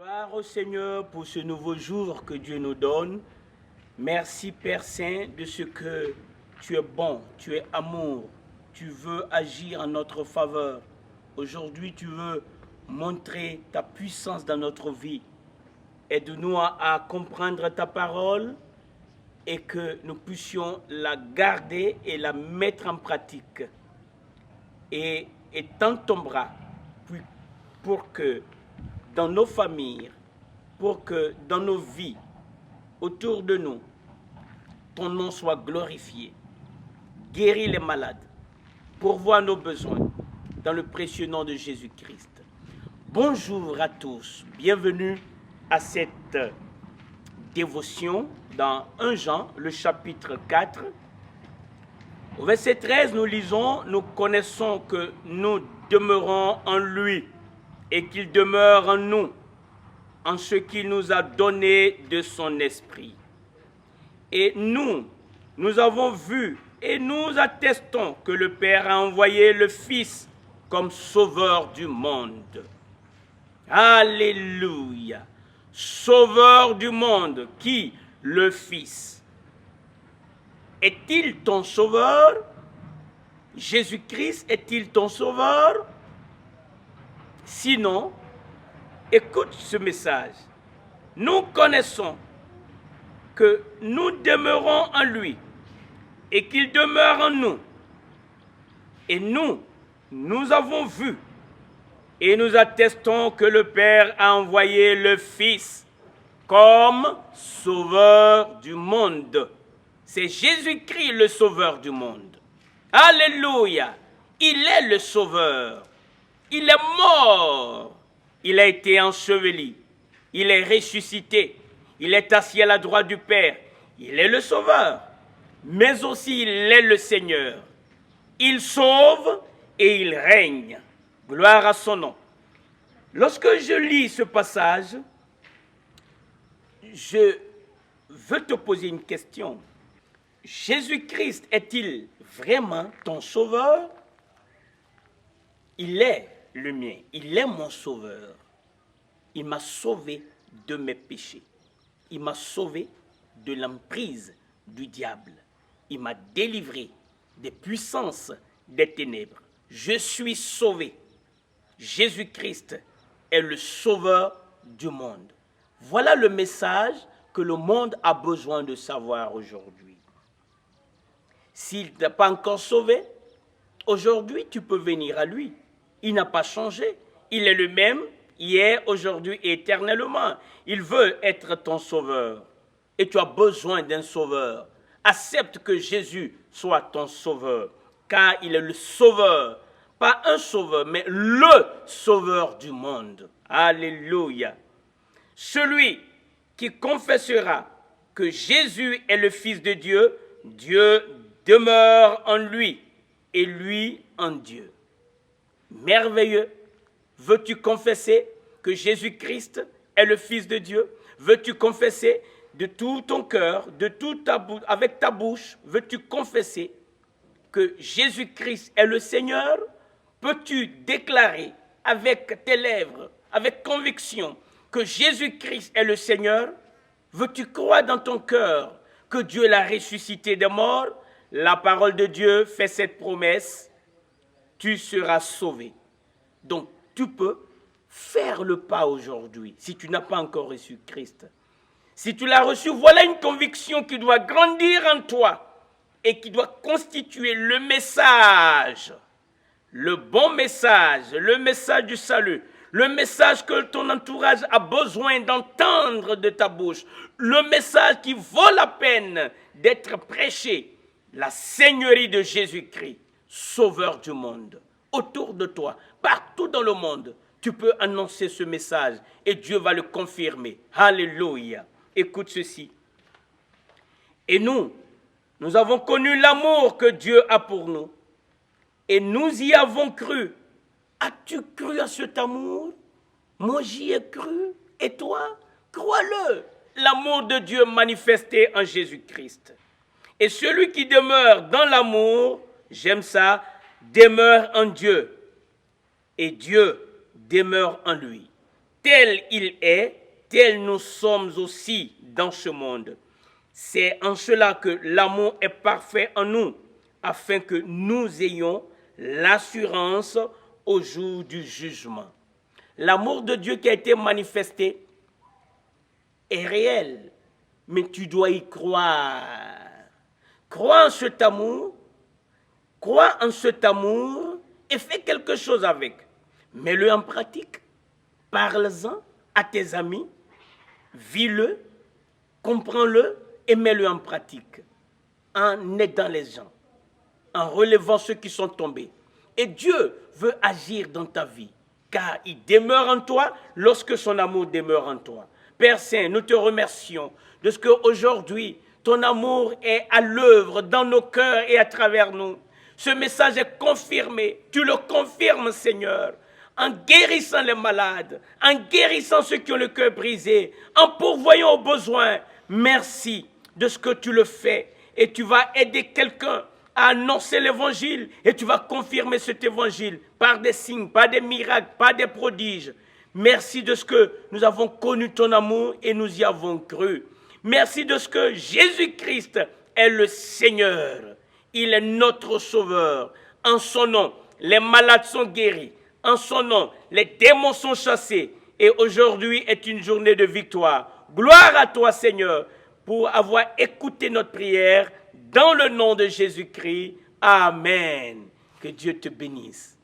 Gloire au Seigneur pour ce nouveau jour que Dieu nous donne. Merci Père Saint de ce que tu es bon, tu es amour, tu veux agir en notre faveur. Aujourd'hui, tu veux montrer ta puissance dans notre vie. Aide-nous à comprendre ta parole et que nous puissions la garder et la mettre en pratique. Et tends ton bras pour que dans nos familles, pour que dans nos vies, autour de nous, ton nom soit glorifié. Guéris les malades, pourvois nos besoins, dans le précieux nom de Jésus-Christ. Bonjour à tous, bienvenue à cette dévotion dans 1 Jean, le chapitre 4. Au verset 13, nous lisons, nous connaissons que nous demeurons en lui et qu'il demeure en nous, en ce qu'il nous a donné de son esprit. Et nous avons vu et nous attestons que le Père a envoyé le Fils comme sauveur du monde. Alléluia! Sauveur du monde, qui? Le Fils. Est-il ton sauveur? Jésus-Christ est-il ton sauveur? Sinon, écoute ce message. Nous connaissons que nous demeurons en lui et qu'il demeure en nous. Et nous avons vu et nous attestons que le Père a envoyé le Fils comme sauveur du monde. C'est Jésus-Christ le sauveur du monde. Alléluia! Il est le sauveur. Il est mort. Il a été enseveli. Il est ressuscité. Il est assis à la droite du Père. Il est le sauveur. Mais aussi il est le Seigneur. Il sauve et il règne. Gloire à son nom. Lorsque je lis ce passage, je veux te poser une question. Jésus-Christ est-il vraiment ton sauveur? Il est le mien, il est mon sauveur. Il m'a sauvé de mes péchés. Il m'a sauvé de l'emprise du diable. Il m'a délivré des puissances des ténèbres. Je suis sauvé. Jésus-Christ est le sauveur du monde. Voilà le message que le monde a besoin de savoir aujourd'hui. S'il t'a pas encore sauvé, aujourd'hui tu peux venir à lui. Il n'a pas changé. Il est le même hier, aujourd'hui et éternellement. Il veut être ton sauveur. Et tu as besoin d'un sauveur. Accepte que Jésus soit ton sauveur. Car il est le sauveur. Pas un sauveur, mais le sauveur du monde. Alléluia. Celui qui confessera que Jésus est le Fils de Dieu, Dieu demeure en lui et lui en Dieu. Merveilleux. Veux-tu confesser que Jésus-Christ est le Fils de Dieu? Veux-tu confesser de tout ton cœur, avec ta bouche, veux-tu confesser que Jésus-Christ est le Seigneur? Peux-tu déclarer avec tes lèvres, avec conviction, que Jésus-Christ est le Seigneur? Veux-tu croire dans ton cœur que Dieu l'a ressuscité des morts? La parole de Dieu fait cette promesse. Tu seras sauvé. Donc, tu peux faire le pas aujourd'hui, si tu n'as pas encore reçu Christ. Si tu l'as reçu, voilà une conviction qui doit grandir en toi et qui doit constituer le message, le bon message, le message du salut, le message que ton entourage a besoin d'entendre de ta bouche, le message qui vaut la peine d'être prêché, la Seigneurie de Jésus-Christ, Sauveur du monde. Autour de toi, partout dans le monde, tu peux annoncer ce message et Dieu va le confirmer. Alléluia. Écoute ceci. Et nous avons connu l'amour que Dieu a pour nous et nous y avons cru. As-tu cru à cet amour? Moi, j'y ai cru. Et toi? Crois-le. L'amour de Dieu manifesté en Jésus-Christ. Et celui qui demeure dans l'amour, j'aime ça, demeure en Dieu. Et Dieu demeure en lui. tel il est, tel nous sommes aussi dans ce monde. C'est en cela que l'amour est parfait en nous, afin que nous ayons l'assurance au jour du jugement. L'amour de Dieu qui a été manifesté est réel, mais tu dois y croire. Crois en cet amour, crois en cet amour et fais quelque chose avec. Mets-le en pratique, parle-en à tes amis, vis-le, comprends-le et mets-le en pratique, en aidant les gens, en relevant ceux qui sont tombés. Et Dieu veut agir dans ta vie, car il demeure en toi lorsque son amour demeure en toi. Père Saint, nous te remercions de ce qu'aujourd'hui, ton amour est à l'œuvre dans nos cœurs et à travers nous. Ce message est confirmé, tu le confirmes, Seigneur, en guérissant les malades, en guérissant ceux qui ont le cœur brisé, en pourvoyant aux besoins. Merci de ce que tu le fais et tu vas aider quelqu'un à annoncer l'évangile et tu vas confirmer cet évangile par des signes, par des miracles, par des prodiges. Merci de ce que nous avons connu ton amour et nous y avons cru. Merci de ce que Jésus-Christ est le Seigneur. Il est notre sauveur. En son nom, les malades sont guéris. En son nom, les démons sont chassés. Et aujourd'hui est une journée de victoire. Gloire à toi, Seigneur, pour avoir écouté notre prière. Dans le nom de Jésus-Christ. Amen. Que Dieu te bénisse.